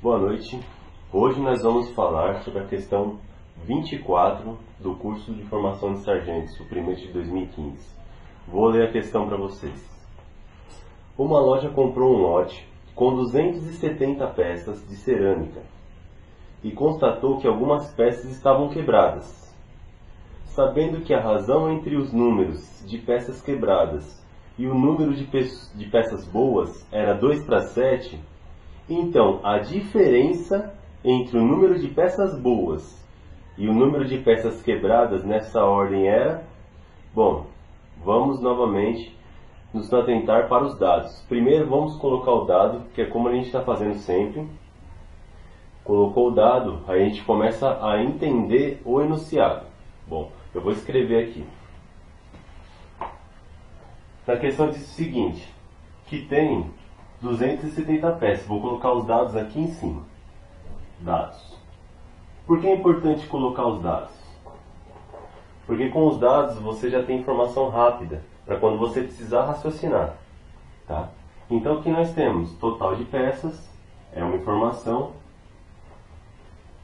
Boa noite. Hoje nós vamos falar sobre a questão 24 do curso de formação de sargentos, suprimente de 2015. Vou ler a questão para vocês. Uma loja comprou um lote com 270 peças de cerâmica e constatou que algumas peças estavam quebradas. Sabendo que a razão entre os números de peças quebradas e o número de peças boas era 2:7, então a diferença entre o número de peças boas e o número de peças quebradas nessa ordem era... Bom, vamos novamente nos atentar para os dados. Primeiro vamos colocar o dado, que é como a gente está fazendo sempre. Colocou o dado, aí a gente começa a entender o enunciado. Bom, eu vou escrever aqui. Na questão diz o seguinte, que tem 270 peças. Vou colocar os dados aqui em cima. Dados. Por que é importante colocar os dados? Porque com os dados você já tem informação rápida para quando você precisar raciocinar. Tá? Então aqui nós temos total de peças, é uma informação.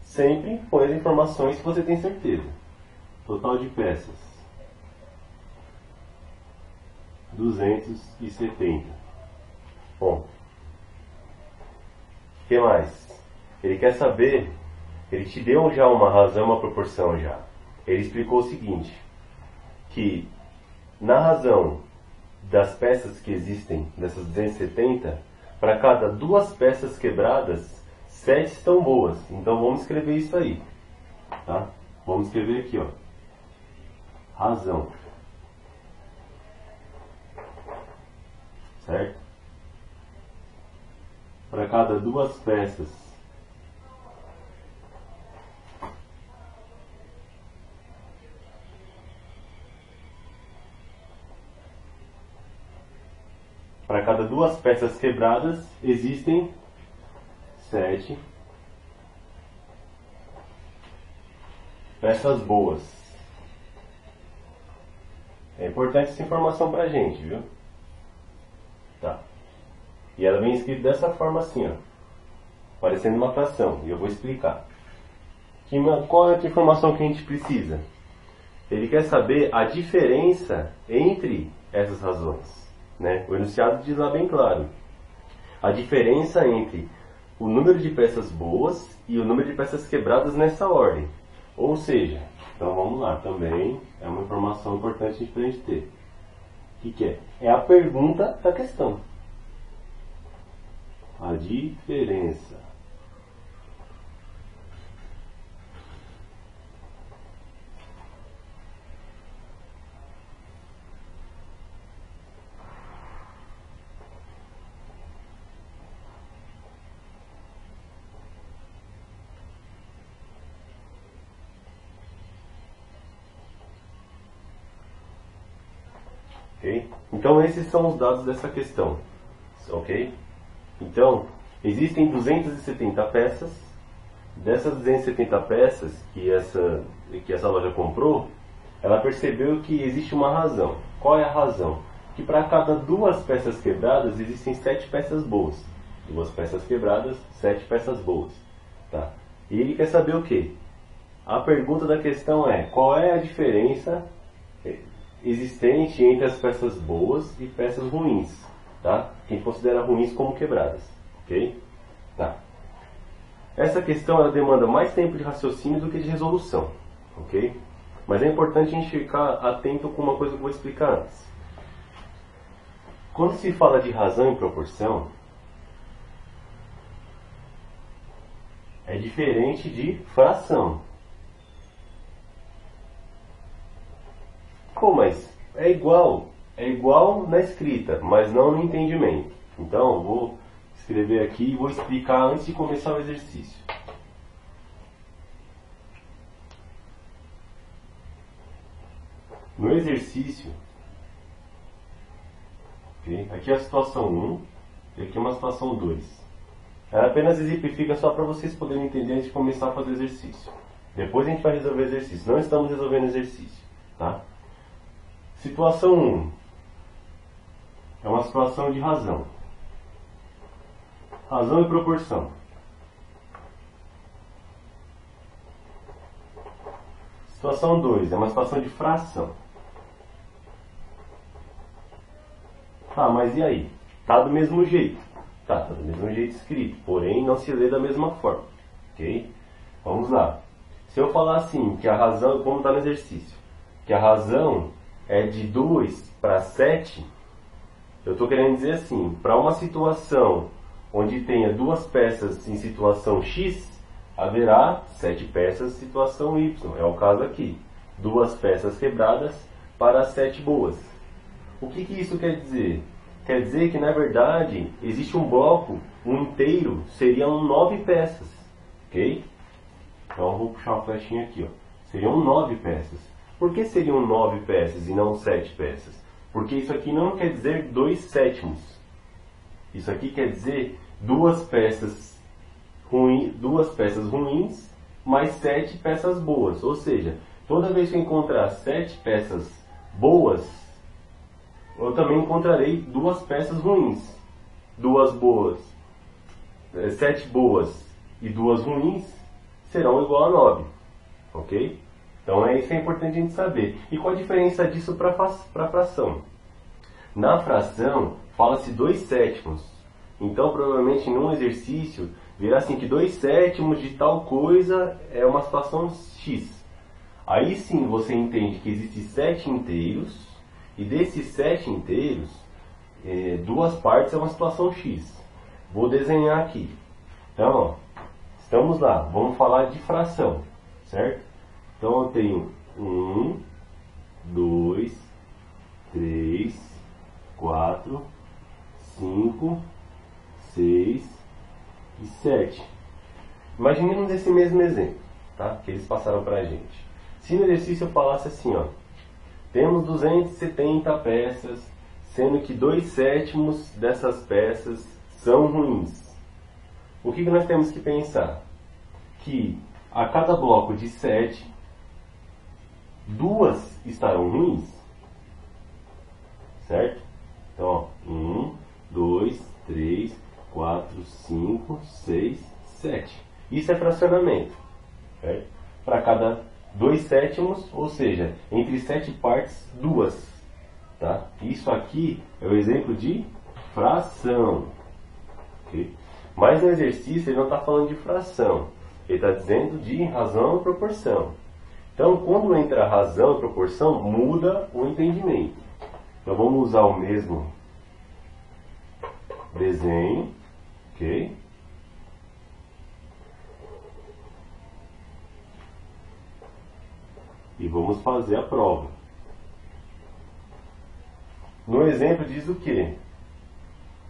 Sempre põe as informações que você tem certeza. Total de peças 270. Bom, o que mais? Ele quer saber, ele te deu já uma razão, uma proporção já. Ele explicou o seguinte, que na razão das peças que existem, dessas 270, para cada 2 peças quebradas, 7 estão boas. Então vamos escrever isso aí. Tá? Vamos escrever aqui, ó. Razão. Certo? Para cada 2 peças quebradas existem 7 peças boas. É importante essa informação pra gente, viu? Tá. E ela vem escrita dessa forma assim, ó. Parecendo uma fração. E eu vou explicar. Qual é a informação que a gente precisa? Ele quer saber a diferença entre essas razões. Né? O enunciado diz lá bem claro. A diferença entre o número de peças boas e o número de peças quebradas nessa ordem. Ou seja, então vamos lá, também é uma informação importante para a gente ter. O que é? É a pergunta da questão. A diferença ok? Então esses são os dados dessa questão, ok? Então, existem 270 peças. Dessas 270 peças que essa loja comprou, ela percebeu que existe uma razão. Qual é a razão? Que para cada 2 peças quebradas existem 7 peças boas. 2 peças quebradas, 7 peças boas. Tá? E ele quer saber o quê? A pergunta da questão é: qual é a diferença existente entre as peças boas e peças ruins, tá? Quem considera ruins como quebradas, ok? Tá. Essa questão ela demanda mais tempo de raciocínio do que de resolução, ok? Mas é importante a gente ficar atento com uma coisa que eu vou explicar antes. Quando se fala de razão e proporção, é diferente de fração. Pô, mas é igual na escrita, mas não no entendimento. Então, eu vou escrever aqui e vou explicar antes de começar o exercício. No exercício, okay, aqui é a situação 1 e aqui é uma situação 2. Ela apenas exemplifica só para vocês poderem entender antes de começar a fazer o exercício. Depois a gente vai resolver o exercício. Não estamos resolvendo o exercício, tá? Situação 1 é uma situação de razão. Razão e proporção. Situação 2 é uma situação de fração. Tá, mas e aí? Tá do mesmo jeito. Tá do mesmo jeito escrito, porém não se lê da mesma forma. Ok? Vamos lá. Se eu falar assim, que a razão, como está no exercício, que a razão é de 2 para 7, eu estou querendo dizer assim, para uma situação onde tenha duas peças em situação X, haverá 7 peças em situação Y. É o caso aqui. Duas peças quebradas para 7 boas. O que isso quer dizer? Quer dizer que, na verdade, existe um bloco, um inteiro, seriam 9 peças. Ok? Então, eu vou puxar uma flechinha aqui. Ó. Seriam 9 peças. Por que seriam 9 peças e não 7 peças? Porque isso aqui não quer dizer 2/7. Isso aqui quer dizer duas peças ruins mais 7 peças boas. Ou seja, toda vez que eu encontrar 7 peças boas, eu também encontrarei duas peças ruins. 7 boas e 2 ruins serão igual a 9. Ok? Então isso é importante a gente saber. E qual a diferença disso para a fração? Na fração, fala-se 2/7. Então, provavelmente, num exercício, verá assim que 2/7 de tal coisa é uma situação X. Aí sim você entende que existem 7 inteiros, e desses 7 inteiros, duas partes é uma situação X. Vou desenhar aqui. Então, ó, estamos lá, vamos falar de fração, certo? Então eu tenho 1, 2, 3, 4, 5, 6 e 7. Imaginemos esse mesmo exemplo, tá? Que eles passaram para a gente. Se no exercício eu falasse assim, ó, temos 270 peças, sendo que 2/7 dessas peças são ruins. O que nós temos que pensar? Que a cada bloco de 7, 2 estarão ruins, certo? Então, ó, 1, 2, 3, 4, 5, 6, 7. Isso é fracionamento, certo? Para cada 2/7, ou seja, entre 7 partes, 2. Tá? Isso aqui é o exemplo de fração. Okay? Mas no exercício ele não está falando de fração, ele está dizendo de razão e proporção. Então, quando entra razão e proporção, muda o entendimento. Então, vamos usar o mesmo desenho, ok? E vamos fazer a prova. No exemplo diz o quê?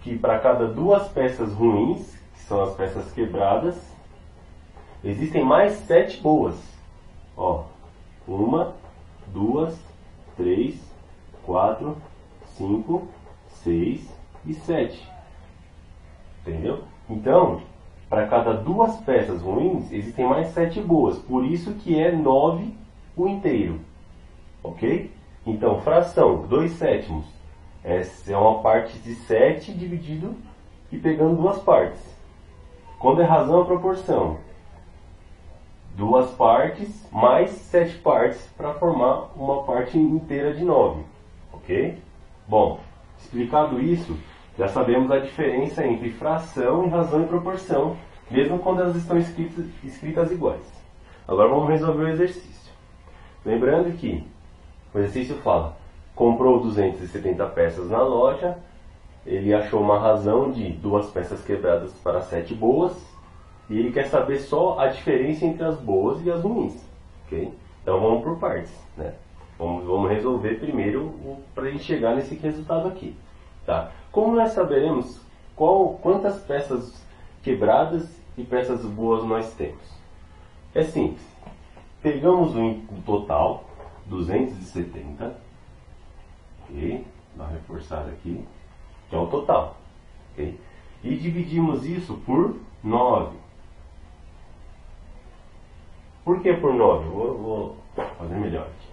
Que para cada 2 peças ruins, que são as peças quebradas, existem mais 7 boas. Ó, 1, 2, 3, 4, 5, 6 e 7. Entendeu? Então, para cada 2 peças ruins, existem mais 7 boas. Por isso que é 9 o inteiro. Ok? Então, fração, 2/7. É uma parte de 7 dividido e pegando 2 partes. Quando é razão, é proporção. 2 partes mais 7 partes para formar uma parte inteira de 9. Ok? Bom, explicado isso, já sabemos a diferença entre fração e razão e proporção, mesmo quando elas estão escritas iguais. Agora vamos resolver o exercício. Lembrando que o exercício fala, comprou 270 peças na loja, ele achou uma razão de 2 peças quebradas para 7 boas, e ele quer saber só a diferença entre as boas e as ruins. Okay? Então vamos por partes. Né? Vamos resolver primeiro para a gente chegar nesse resultado aqui. Tá? Como nós saberemos quantas peças quebradas e peças boas nós temos? É simples. Pegamos o total, 270, ok? Dá uma reforçada aqui, que é o total, ok? E dividimos isso por 9. Por que por 9? Vou fazer melhor aqui.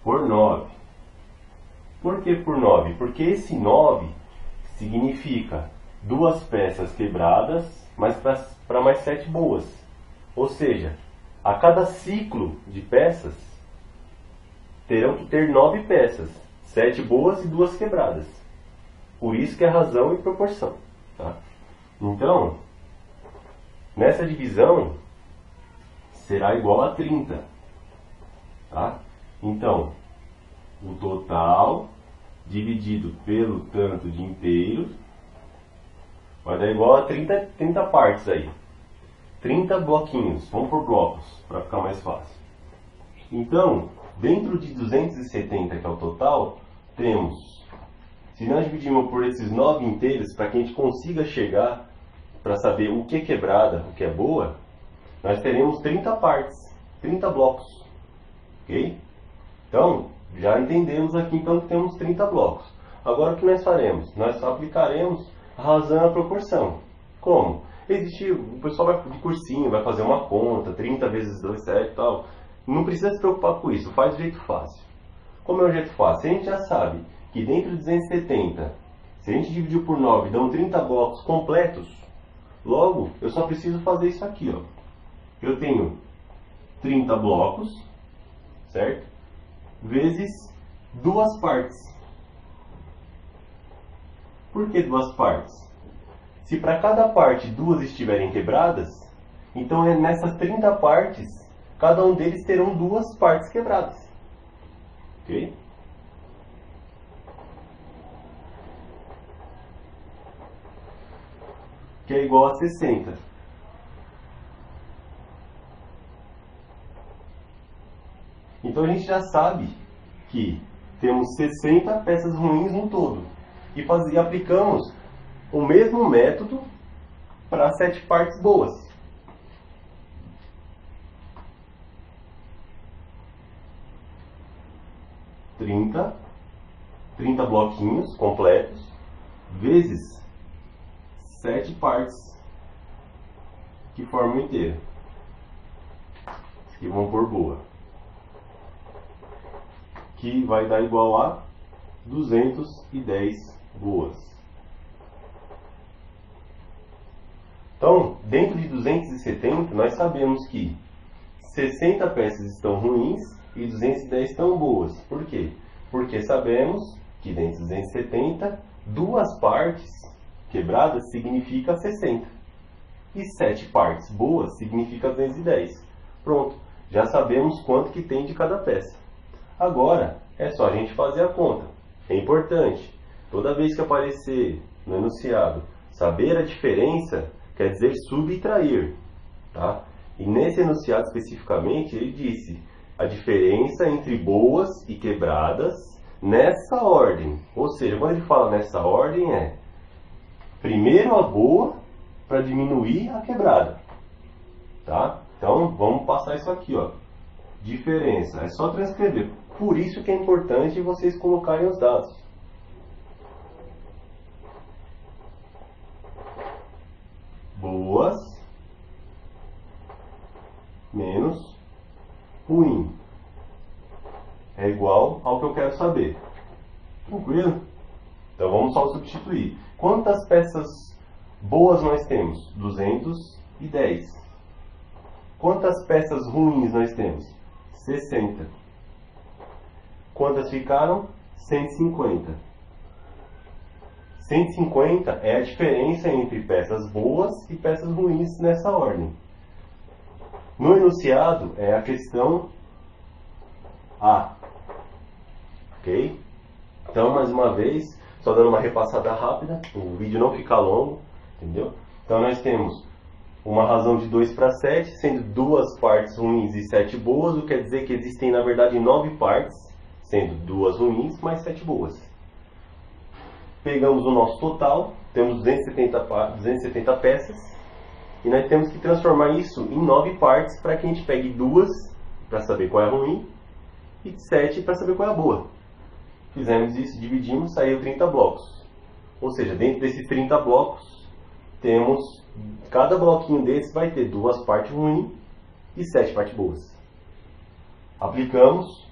Por 9. Por que por 9? Porque esse 9 significa 2 peças quebradas, mas para mais 7 boas. Ou seja, a cada ciclo de peças, terão que ter 9 peças, 7 boas e 2 quebradas. Por isso que é razão e proporção. Tá? Então, nessa divisão, será igual a 30. Tá? Então, o total dividido pelo tanto de inteiros vai dar igual a 30 partes aí. 30 bloquinhos. Vamos por blocos, para ficar mais fácil. Então, dentro de 270, que é o total, temos, se nós dividirmos por esses 9 inteiros, para que a gente consiga chegar para saber o que é quebrada, o que é boa, nós teremos 30 partes, 30 blocos. Ok? Então, já entendemos aqui então que temos 30 blocos. Agora o que nós faremos? Nós aplicaremos a razão e a proporção. Como? O pessoal vai de cursinho, vai fazer uma conta, 30 vezes 2, 7 e tal. Não precisa se preocupar com isso, faz do jeito fácil. Como é o jeito fácil? A gente já sabe que dentro de 270, se a gente dividir por 9, dão 30 blocos completos. Logo, eu só preciso fazer isso aqui, ó. Eu tenho 30 blocos, certo? Vezes 2 partes. Por que 2 partes? Se para cada parte 2 estiverem quebradas, então nessas 30 partes, cada um deles terão 2 partes quebradas. Ok? Que é igual a 60. Então a gente já sabe que temos 60 peças ruins no todo. E aplicamos o mesmo método para 7 partes boas. Trinta bloquinhos completos, vezes 7 partes que formam inteiro. Que vão por boa. Que vai dar igual a 210 boas. Então, dentro de 270, nós sabemos que 60 peças estão ruins e 210 estão boas. Por quê? Porque sabemos que dentro de 270, 2 partes quebradas significa 60. E 7 partes boas significa 210. Pronto, já sabemos quanto que tem de cada peça. Agora, é só a gente fazer a conta. É importante, toda vez que aparecer no enunciado, saber a diferença quer dizer subtrair. Tá? E nesse enunciado especificamente, ele disse a diferença entre boas e quebradas nessa ordem. Ou seja, quando ele fala nessa ordem, é primeiro a boa para diminuir a quebrada. Tá? Então, vamos passar isso aqui, ó. Diferença. É só transcrever. Por isso que é importante vocês colocarem os dados. Boas menos ruim é igual ao que eu quero saber. Tranquilo? Então vamos só substituir. Quantas peças boas nós temos? 210. Quantas peças ruins nós temos? 60. Quantas ficaram? 150. 150 é a diferença entre peças boas e peças ruins nessa ordem. No enunciado é a questão A. Ok? Então, mais uma vez, só dando uma repassada rápida, o vídeo não fica longo, entendeu? Então nós temos uma razão de 2 para 7, sendo 2 partes ruins e 7 boas, o que quer dizer que existem, na verdade, 9 partes, sendo 2 ruins mais 7 boas. Pegamos o nosso total, temos 270 peças, e nós temos que transformar isso em 9 partes para que a gente pegue 2 para saber qual é a ruim e 7 para saber qual é a boa. Fizemos isso, dividimos, saiu 30 blocos. Ou seja, dentro desses 30 blocos, temos, cada bloquinho desses vai ter 2 partes ruins e 7 partes boas. Aplicamos